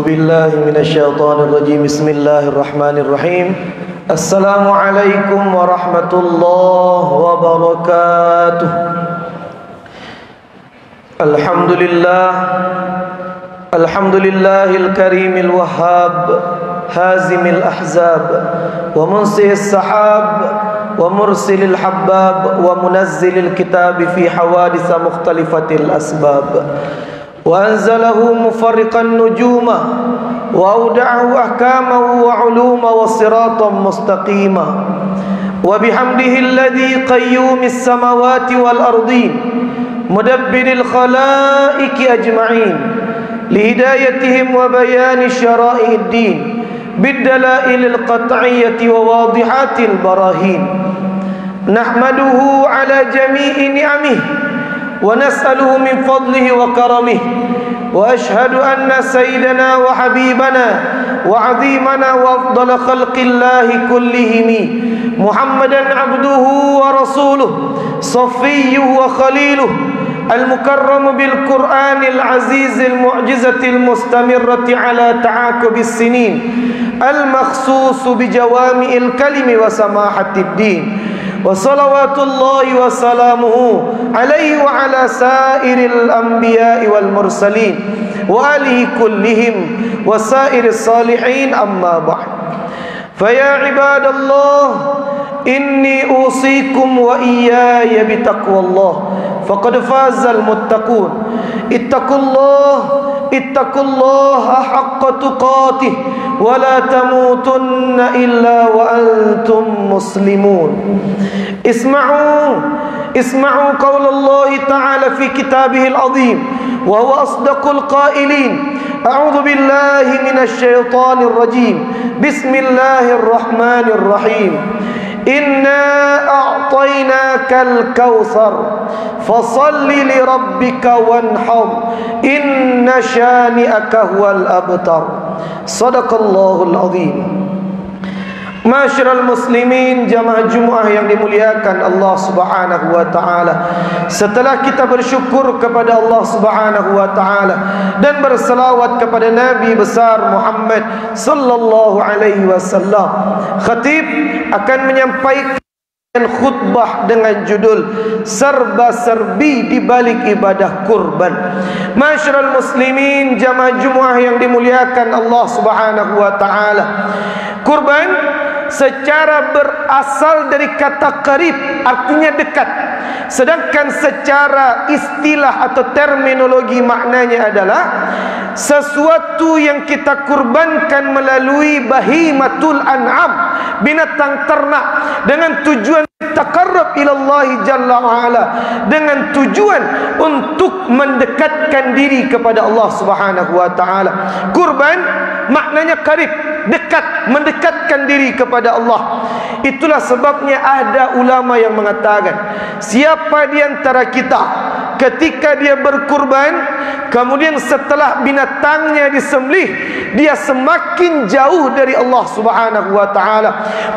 بالله من الشيطان الرجيم بسم الله الرحمن الرحيم السلام عليكم ورحمة الله وبركاته الحمد لله الكريم الوهاب هازم الأحزاب ومنسي السحاب ومرسل الحباب ومنزل الكتاب في حوادث مختلفة الأسباب وأنزله مفرق النجوم وأودعه أحكامه وعلومه وصراطا مستقيما وبحمده الذي قيوم السماوات والأرضين مدبر الخلائق أجمعين لهدايتهم وبيان شرائع الدين بالدلائل القطعية وواضحات البراهين نحمده على جميع نعمه ونسأله من فضله وكرمه وأشهد أن سيدنا وحبيبنا وعظيمنا وأفضل خلق الله كلهم محمدا عبده ورسوله صفيه وخليله المكرم بالقرآن العزيز المعجزة المستمرة على تعاقب السنين المخصوص بجوامع الكلم وسماحة الدين وصلوات الله وسلامه عليه وعلى سائر الأنبياء والمرسلين وآله كلهم وسائر الصالحين أما بعد فيا عباد الله إني أوصيكم وإياي بتقوى الله فقد فاز المتقون اتقوا الله حق تقاته ولا تموتن إلا وأنتم مسلمون اسمعوا قول الله تعالى في كتابه العظيم وهو أصدق القائلين أعوذ بالله من الشيطان الرجيم بسم الله الرحمن الرحيم إنا أعطيناك الكوثر فصل لربك وانحر إن شانئك هو الأبتر صدق الله العظيم. Masyarul muslimin, jamaah Jumaah yang dimuliakan Allah Subhanahu wa taala. Setelah kita bersyukur kepada Allah Subhanahu wa taala dan berselawat kepada Nabi besar Muhammad sallallahu alaihi wasallam, khatib akan menyampaikan khutbah dengan judul serba-serbi di balik ibadah kurban. Masyarul muslimin, jamaah Jumaah yang dimuliakan Allah Subhanahu wa taala. Kurban secara berasal dari kata qarib, artinya dekat. Sedangkan secara istilah atau terminologi maknanya adalah sesuatu yang kita kurbankan melalui bahimatul an'am, binatang ternak, dengan tujuan taqarrub ila Allah jalla wa ala, dengan tujuan untuk mendekatkan diri kepada Allah Subhanahu wa taala. Kurban maknanya qarib, dekat, mendekatkan diri kepada Allah. Itulah sebabnya ada ulama yang mengatakan, siapa di antara kita ketika dia berkurban, kemudian setelah binatangnya disembelih, dia semakin jauh dari Allah Subhanahu wa taala,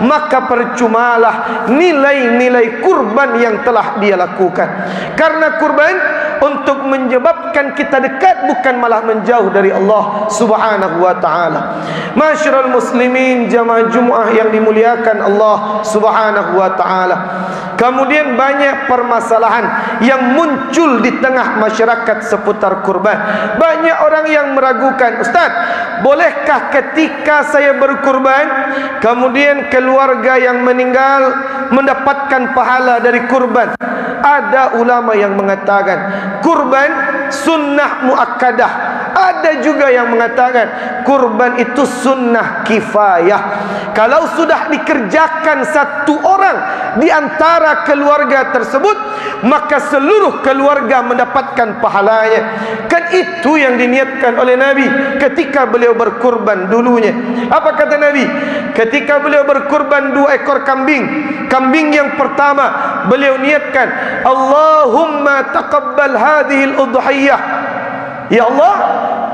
maka percumalah nilai-nilai kurban yang telah dia lakukan. Karena kurban untuk menyebabkan kita dekat, bukan malah menjauh dari Allah Subhanahu wa taala. Masyarul muslimin, jamaah Jumaah yang dimuliakan Allah Subhanahu wa taala. Kemudian banyak permasalahan yang muncul di tengah masyarakat seputar kurban. Banyak orang yang meragukan, Ustaz, bolehkah ketika saya berkurban, kemudian keluarga yang meninggal mendapatkan pahala dari kurban? Ada ulama yang mengatakan kurban sunnah muakkadah. Ada juga yang mengatakan kurban itu sunnah kifayah. Kalau sudah dikerjakan satu orang di antara keluarga tersebut, maka seluruh keluarga mendapatkan pahalanya. Kan itu yang diniatkan oleh Nabi ketika beliau berkurban dulunya. Apa kata Nabi? Ketika beliau berkurban 2 ekor kambing, kambing yang pertama beliau niatkan, Allahumma taqabbal hadhil udhiyah. Ya Allah,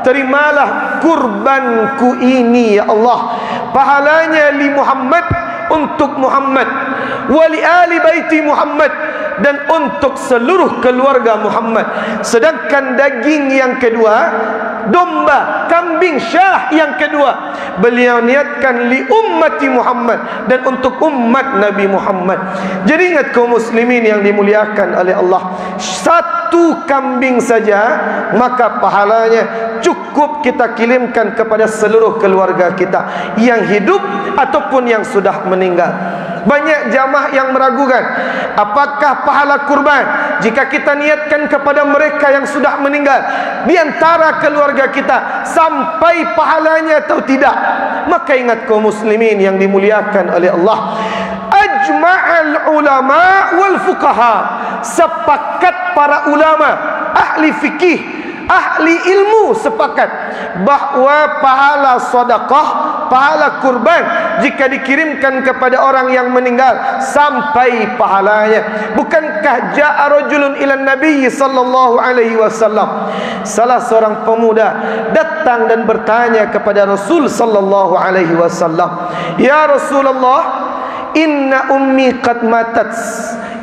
terimalah kurbanku ini ya Allah. Pahalanya li Muhammad, untuk Muhammad, wali ali baiti Muhammad, dan untuk seluruh keluarga Muhammad. Sedangkan daging yang kedua domba, kambing syah yang kedua. Beliau niatkan li ummati Muhammad, dan untuk umat Nabi Muhammad. Jadi ingat kaum muslimin yang dimuliakan oleh Allah, satu kambing saja maka pahalanya cukup kita kirimkan kepada seluruh keluarga kita yang hidup ataupun yang sudah meninggal. Banyak jamaah yang meragukan apakah pahala kurban jika kita niatkan kepada mereka yang sudah meninggal di antara keluarga kita sampai pahalanya atau tidak. Maka ingat kaum muslimin yang dimuliakan oleh Allah, ajma'al ulama wal fuqaha, sepakat para ulama, ahli fikih, ahli ilmu sepakat bahawa pahala sedekah, pahala kurban jika dikirimkan kepada orang yang meninggal sampai pahalanya. Bukankah ja'a rajulun ila Nabi sallallahu alaihi wasallam, salah seorang pemuda datang dan bertanya kepada Rasul sallallahu alaihi wasallam, ya Rasulullah, inna ummi qad matat,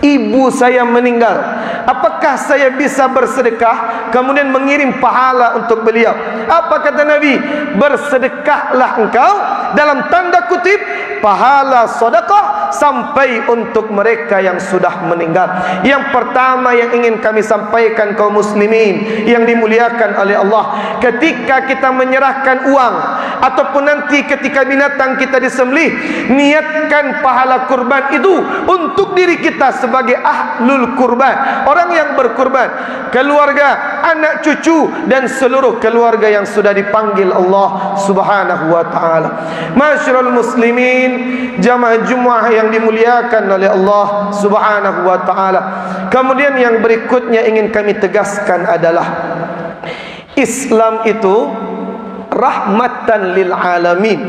ibu saya meninggal, apakah saya bisa bersedekah kemudian mengirim pahala untuk beliau? Apa kata Nabi? Bersedekahlah engkau, dalam tanda kutip, pahala sedekah sampai untuk mereka yang sudah meninggal. Yang pertama yang ingin kami sampaikan kaum muslimin yang dimuliakan oleh Allah, ketika kita menyerahkan uang ataupun nanti ketika binatang kita disembelih, niatkan pahala kurban itu untuk diri kita sebagai ahlul kurban, orang yang berkurban, keluarga, anak cucu dan seluruh keluarga yang sudah dipanggil Allah Subhanahu wa taala. Masyarul muslimin, jamaah Jumat yang dimuliakan oleh Allah Subhanahu wa taala. Kemudian yang berikutnya ingin kami tegaskan adalah Islam itu rahmatan lil alamin,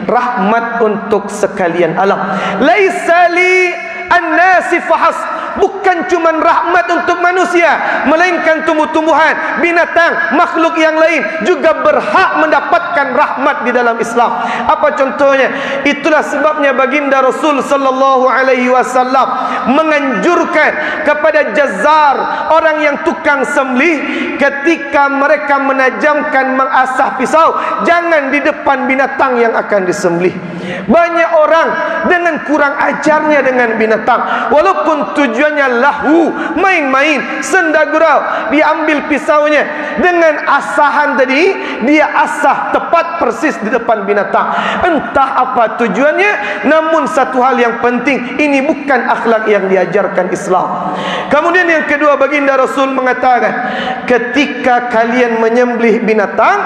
rahmat untuk sekalian alam. Laisa li an-nasi fahas, bukan cuma rahmat untuk manusia, melainkan tumbuh-tumbuhan, binatang, makhluk yang lain juga berhak mendapatkan rahmat di dalam Islam. Apa contohnya? Itulah sebabnya baginda Rasul sallallahu alaihi wasallam menganjurkan kepada jazar, orang yang tukang sembelih, ketika mereka menajamkan, mengasah pisau, jangan di depan binatang yang akan disembelih. Banyak orang dengan kurang ajarnya dengan binatang, walaupun tujuannya lahu, main-main, senda gurau, diambil pisaunya dengan asahan tadi, dia asah tepat persis di depan binatang. Entah apa tujuannya, namun satu hal yang penting, ini bukan akhlak yang diajarkan Islam. Kemudian yang kedua, baginda Rasul mengatakan, ketika kalian menyembelih binatang,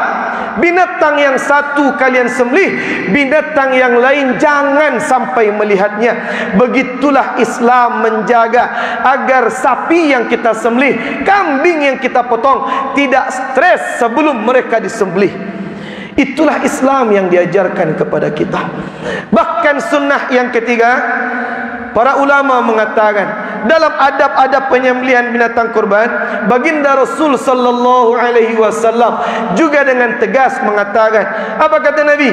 binatang yang satu kalian sembelih, binatang yang lain jangan sampai melihatnya. Begitulah Islam menjaga agar sapi yang kita sembelih, kambing yang kita potong tidak stres sebelum mereka disembelih. Itulah Islam yang diajarkan kepada kita. Bahkan sunnah yang ketiga, para ulama mengatakan dalam adab-adab penyembelihan binatang kurban, baginda Rasul sallallahu alaihi wasallam juga dengan tegas mengatakan, apa kata Nabi?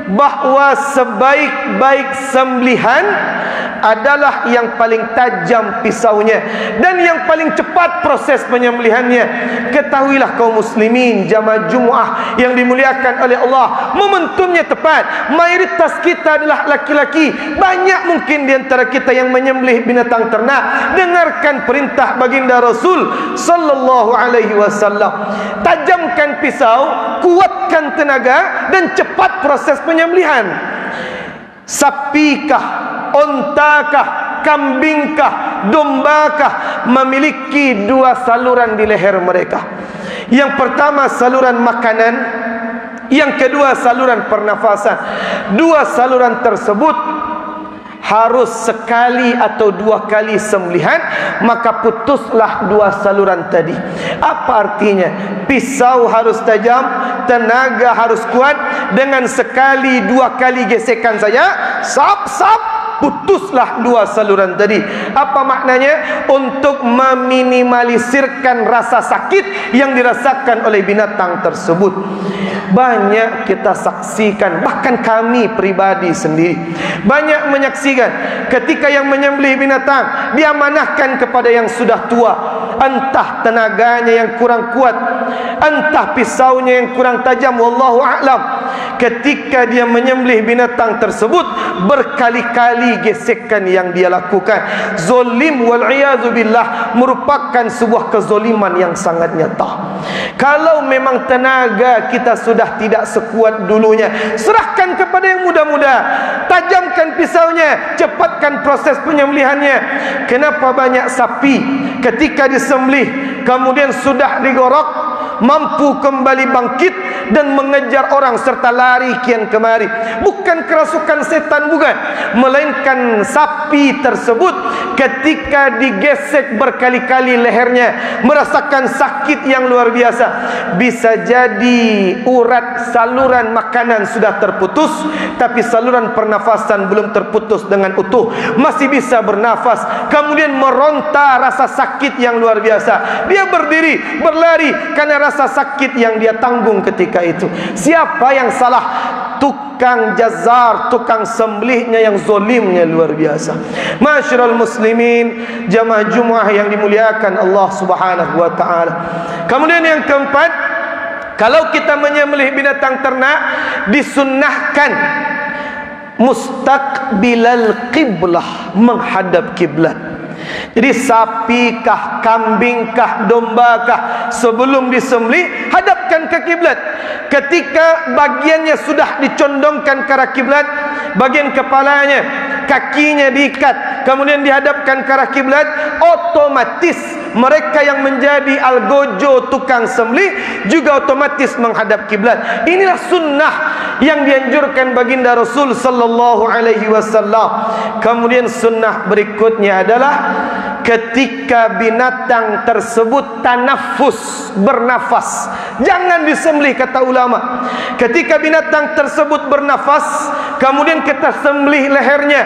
Bahwa sebaik-baik sembelihan adalah yang paling tajam pisaunya dan yang paling cepat proses penyembelihannya. Ketahuilah kaum muslimin, jamaah Jumat yang dimuliakan oleh Allah, momentumnya tepat. Mayoritas kita adalah laki-laki. Banyak mungkin di antara kita yang menyembelih binatang ternak. Dengarkan perintah baginda Rasul sallallahu alaihi wasallam. Tajamkan pisau, kuatkan tenaga dan cepat proses penyembelihan. Sapikah, ontakah, kambingkah, dombakah memiliki dua saluran di leher mereka. Yang pertama saluran makanan, yang kedua saluran pernafasan. Dua saluran tersebut harus sekali atau dua kali sembelihan, maka putuslah dua saluran tadi. Apa artinya? Pisau harus tajam, tenaga harus kuat. Dengan sekali dua kali gesekan saja, sap putuslah dua saluran tadi. Apa maknanya? Untuk meminimalisirkan rasa sakit yang dirasakan oleh binatang tersebut. Banyak kita saksikan, bahkan kami pribadi sendiri banyak menyaksikan ketika yang menyembelih binatang diamanahkan kepada yang sudah tua, entah tenaganya yang kurang kuat, entah pisaunya yang kurang tajam, wallahu a'lam. Ketika dia menyembelih binatang tersebut, berkali-kali gesekan yang dia lakukan zolim wal'iyadzu billah, merupakan sebuah kezoliman yang sangat nyata. Kalau memang tenaga kita sudah tidak sekuat dulunya, serahkan kepada yang muda-muda, tajamkan pisaunya, cepatkan proses penyembelihannya. Kenapa banyak sapi ketika disembelih kemudian sudah digorok, mampu kembali bangkit dan mengejar orang serta lari kian kemari? Bukan kerasukan setan, bukan, melainkan sapi tersebut ketika digesek berkali-kali lehernya merasakan sakit yang luar biasa. Bisa jadi urat saluran makanan sudah terputus, tapi saluran pernafasan belum terputus dengan utuh, masih bisa bernafas. Kemudian meronta rasa sakit yang luar biasa. Dia berdiri berlari karena rasa sakit yang dia tanggung ketika itu. Siapa yang salah? Tukang jazar, tukang sembelihnya yang zolimnya luar biasa. Masyiral muslimin, jamaah Jumat yang dimuliakan Allah Subhanahu wa taala. Kemudian yang keempat, kalau kita menyembelih binatang ternak disunnahkan mustaqbilal qiblah, menghadap kiblat. Jadi sapi kah, kambing kah, domba kah, sebelum disembelih hadapkan ke kiblat. Ketika bagiannya sudah dicondongkan ke arah kiblat, bagian kepalanya, kakinya diikat, kemudian dihadapkan ke arah kiblat, otomatis mereka yang menjadi algojo tukang sembelih juga otomatis menghadap kiblat. Inilah sunnah yang dianjurkan baginda Rasul sallallahu alaihi wasallam. Kemudian sunnah berikutnya adalah ketika binatang tersebut tanafus, bernafas, jangan disembelih, kata ulama. Ketika binatang tersebut bernafas, kemudian kita sembelih lehernya,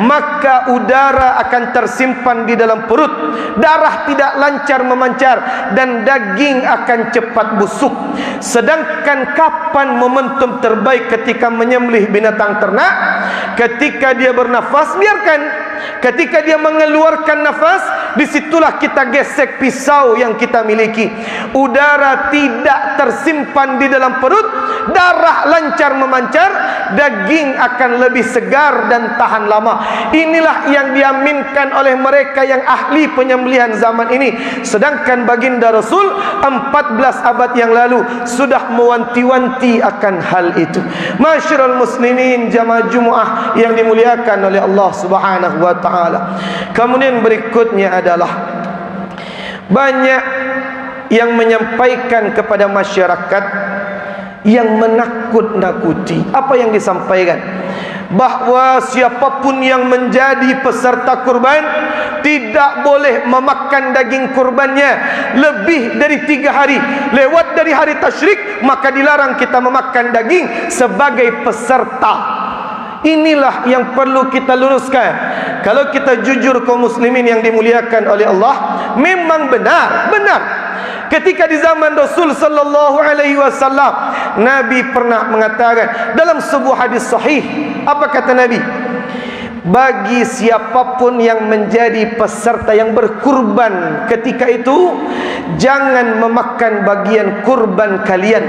maka udara akan tersimpan di dalam perut, darah tidak lancar memancar, dan daging akan cepat busuk. Sedangkan kapan momentum terbaik ketika menyembelih binatang ternak? Ketika dia bernafas, biarkan. Ketika dia mengeluarkan nafas, disitulah kita gesek pisau yang kita miliki. Udara tidak tersimpan di dalam perut, darah lancar memancar, daging akan lebih segar dan tahan lama. Inilah yang diaminkan oleh mereka yang ahli penyembelihan zaman ini. Sedangkan baginda Rasul 14 abad yang lalu sudah mewanti-wanti akan hal itu. Masyiral muslimin, jamaah Jumat yang dimuliakan oleh Allah Subhanahu wa taala. Kemudian berikutnya adalah banyak yang menyampaikan kepada masyarakat yang menakut-nakuti. Apa yang disampaikan? Bahwa siapapun yang menjadi peserta kurban tidak boleh memakan daging kurbannya lebih dari 3 hari. Lewat dari hari tasyrik, maka dilarang kita memakan daging sebagai peserta. Inilah yang perlu kita luruskan. Kalau kita jujur kaum muslimin yang dimuliakan oleh Allah, memang benar. Ketika di zaman Rasul sallallahu alaihi wasallam, Nabi pernah mengatakan dalam sebuah hadis sahih, apa kata Nabi? Bagi siapapun yang menjadi peserta yang berkurban ketika itu, jangan memakan bagian kurban kalian,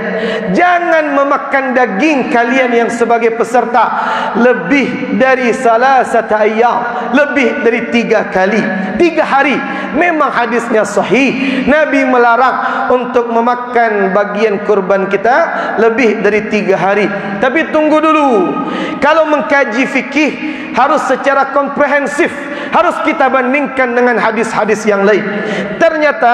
jangan memakan daging kalian yang sebagai peserta lebih dari salasata ayyam, lebih dari 3 kali, 3 hari. Memang hadisnya sahih, Nabi melarang untuk memakan bagian kurban kita lebih dari 3 hari. Tapi tunggu dulu, kalau mengkaji fikih harus secara komprehensif, harus kita bandingkan dengan hadis-hadis yang lain. Ternyata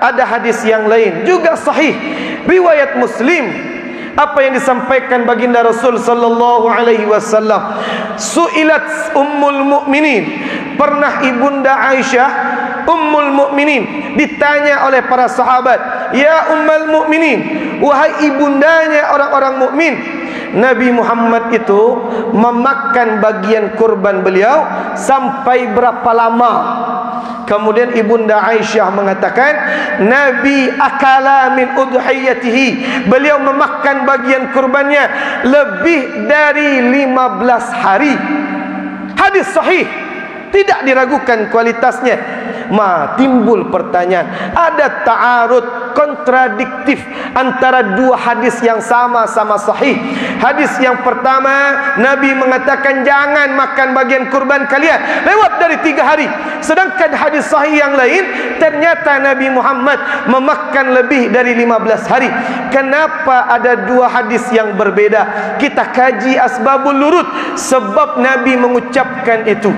ada hadis yang lain juga sahih, riwayat Muslim. Apa yang disampaikan baginda Rasul sallallahu alaihi wasallam? Su'ilat ummul mukminin, pernah ibunda Aisyah ummul mukminin ditanya oleh para sahabat, ya ummul mukminin, wahai ibundanya orang-orang mukmin. Nabi Muhammad itu memakan bagian kurban beliau sampai berapa lama? Kemudian Ibunda Aisyah mengatakan, Nabi akala min udhiyatihi, beliau memakan bagian kurbannya lebih dari 15 hari. Hadis sahih, tidak diragukan kualitasnya. Timbul pertanyaan, ada ta'arud, kontradiktif antara dua hadis yang sama-sama sahih. Hadis yang pertama, Nabi mengatakan jangan makan bagian kurban kalian lewat dari 3 hari. Sedangkan hadis sahih yang lain, ternyata Nabi Muhammad memakan lebih dari 15 hari. Kenapa ada dua hadis yang berbeda? Kita kaji asbabul nurud, sebab Nabi mengucapkan itu.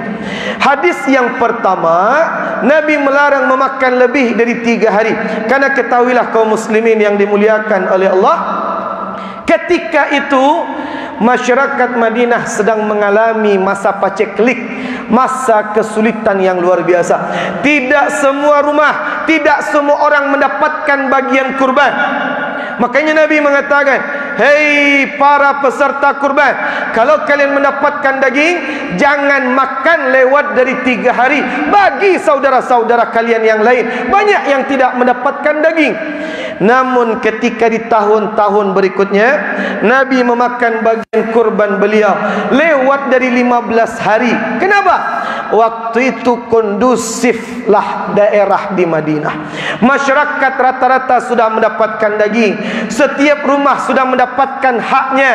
Hadis yang pertama, Nabi melarang memakan lebih dari 3 hari. Karena ketahuilah kaum muslimin yang dimuliakan oleh Allah, ketika itu masyarakat Madinah sedang mengalami masa paceklik, masa kesulitan yang luar biasa. Tidak semua rumah, tidak semua orang mendapatkan bagian kurban. Makanya Nabi mengatakan, hei para peserta kurban, kalau kalian mendapatkan daging, jangan makan lewat dari 3 hari. Bagi saudara-saudara kalian yang lain, banyak yang tidak mendapatkan daging. Namun ketika di tahun-tahun berikutnya, Nabi memakan bagian kurban beliau lewat dari 15 hari. Kenapa? Waktu itu kondusiflah daerah di Madinah. Masyarakat rata-rata sudah mendapatkan daging, setiap rumah sudah mendapatkan haknya.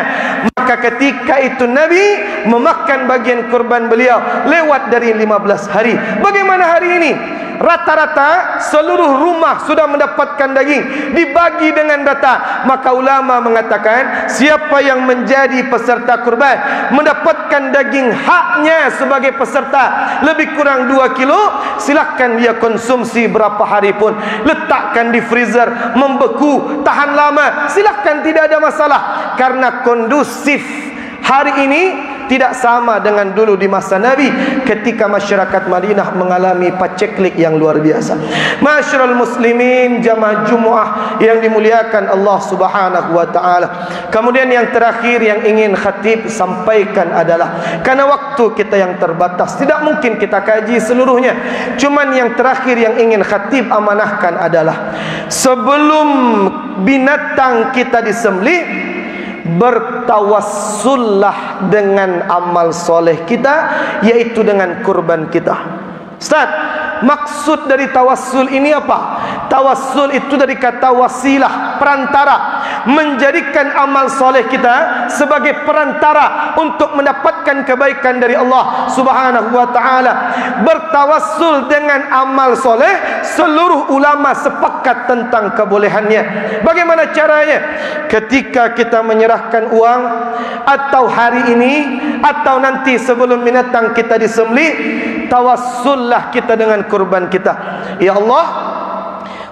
Maka ketika itu Nabi memakan bagian kurban beliau lewat dari 15 hari. Bagaimana hari ini? Rata-rata seluruh rumah sudah mendapatkan daging, dibagi dengan rata. Maka ulama mengatakan, siapa yang menjadi peserta kurban mendapatkan daging haknya sebagai peserta lebih kurang 2 kilo, silakan dia konsumsi berapa hari pun. Letakkan di freezer, membeku, tahan lama, silakan, tidak ada masalah. Karena kondusif. Hari ini tidak sama dengan dulu di masa Nabi ketika masyarakat Madinah mengalami paceklik yang luar biasa. Masyarul muslimin, jamaah Jumu'ah yang dimuliakan Allah Subhanahu wa taala. Kemudian yang terakhir yang ingin khatib sampaikan adalah, karena waktu kita yang terbatas, tidak mungkin kita kaji seluruhnya. Cuman yang terakhir yang ingin khatib amanahkan adalah, sebelum binatang kita disembelih, bertawassullah dengan amal soleh kita, yaitu dengan kurban kita. Ustaz, maksud dari tawassul ini apa? Tawassul itu dari kata wasilah, perantara. Menjadikan amal soleh kita sebagai perantara untuk mendapatkan kebaikan dari Allah Subhanahu wa ta'ala. Bertawassul dengan amal soleh, seluruh ulama sepakat tentang kebolehannya. Bagaimana caranya? Ketika kita menyerahkan uang, atau hari ini, atau nanti sebelum binatang kita disembelih, tawassullah kita dengan kurban kita. Ya Allah,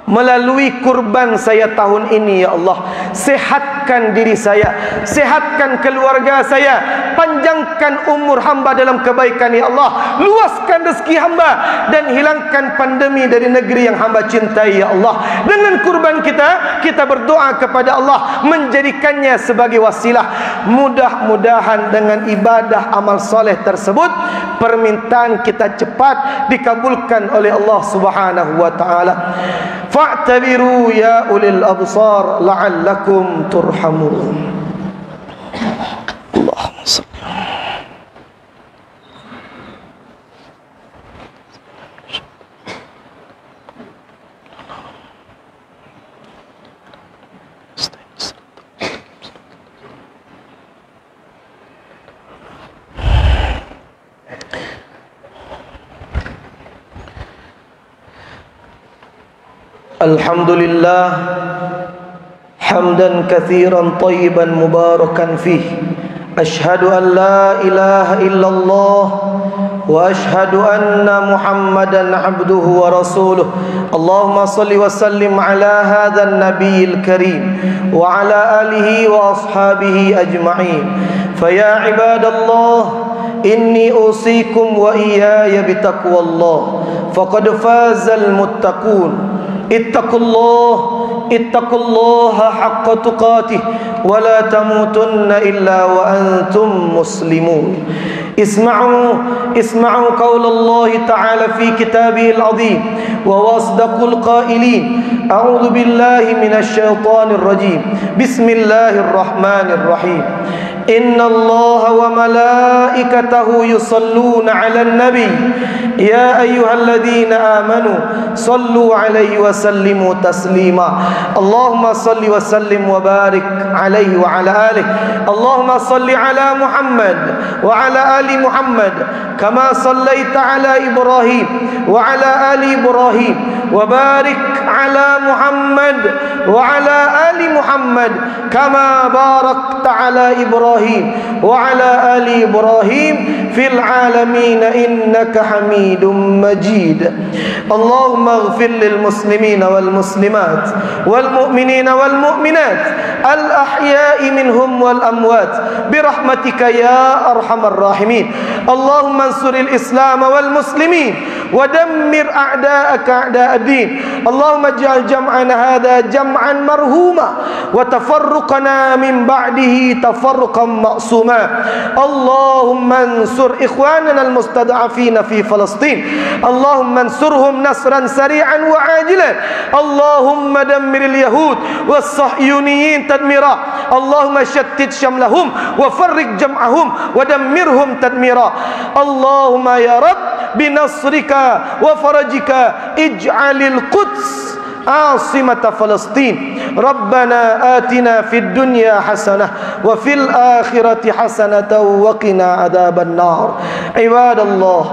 melalui kurban saya tahun ini, ya Allah, sehatkan diri saya, sehatkan keluarga saya, panjangkan umur hamba dalam kebaikan, ya Allah, luaskan rezeki hamba, dan hilangkan pandemi dari negeri yang hamba cintai, ya Allah. Dengan kurban kita, kita berdoa kepada Allah menjadikannya sebagai wasilah. Mudah-mudahan dengan ibadah amal soleh tersebut, permintaan kita cepat dikabulkan oleh Allah Subhanahu wa ta'ala. Fa'tabiru ya ulil absar la'allakum turhamun. Allahumma salli. Alhamdulillah hamdan katsiran thayyiban mubarakan fih. Asyhadu an la ilaha illallah wa asyhadu anna Muhammadan abduhu wa rasuluh. Allahumma salli wa sallim ala hadzal nabiyil karim wa ala alihi wa ashabihi ajma'in. Fa ya ibadallah, inni usikum wa iyaya bitaqwallah. Faqad fazal muttaqun. Ittaqullah اتقوا الله حق تقاته ولا تموتن إلا وأنتم مسلمون. اسمعوا قول الله تعالى في كتابه العظيم وهو أصدق القائلين. أعوذ بالله من الشيطان الرجيم. بسم الله الرحمن الرحيم. إن الله وملائكته يصلون على النبي يا أيها الذين آمنوا صلوا عليه وسلموا تسليما. اللهم صل وسلم وبارك عليه وعلى آله. اللهم صل على محمد وعلى آل محمد كما صليت على إبراهيم وعلى آل إبراهيم وبارك على محمد وعلى آل محمد كما باركت على إبراهيم وعلى آل إبراهيم في العالمين إنك حميد مجيد. اللهم اغفر للمسلمين والمسلمات والمؤمنين والمؤمنات الأحياء منهم والأموات برحمتك يا أرحم الراحمين. اللهم انصر الإسلام والمسلمين ودمر أعداءك أعداء الدين. اللهم اجعل جمعنا هذا جمعا مرهوما وتفرقنا من بعده تفرقا معصوما. اللهم انصر إخواننا المستضعفين في فلسطين. اللهم انصرهم نصرا سريعا وعاجلا. اللهم دمر اليهود والصهيونيين تدميرا. اللهم شتت شملهم وفرق جمعهم ودمرهم تدميرا. اللهم يا رب بنصرك وفرجك اجعل القدس عاصمة فلسطين. ربنا آتنا في الدنيا حسنة وفي الآخرة حسنة وقنا عذاب النار. عباد الله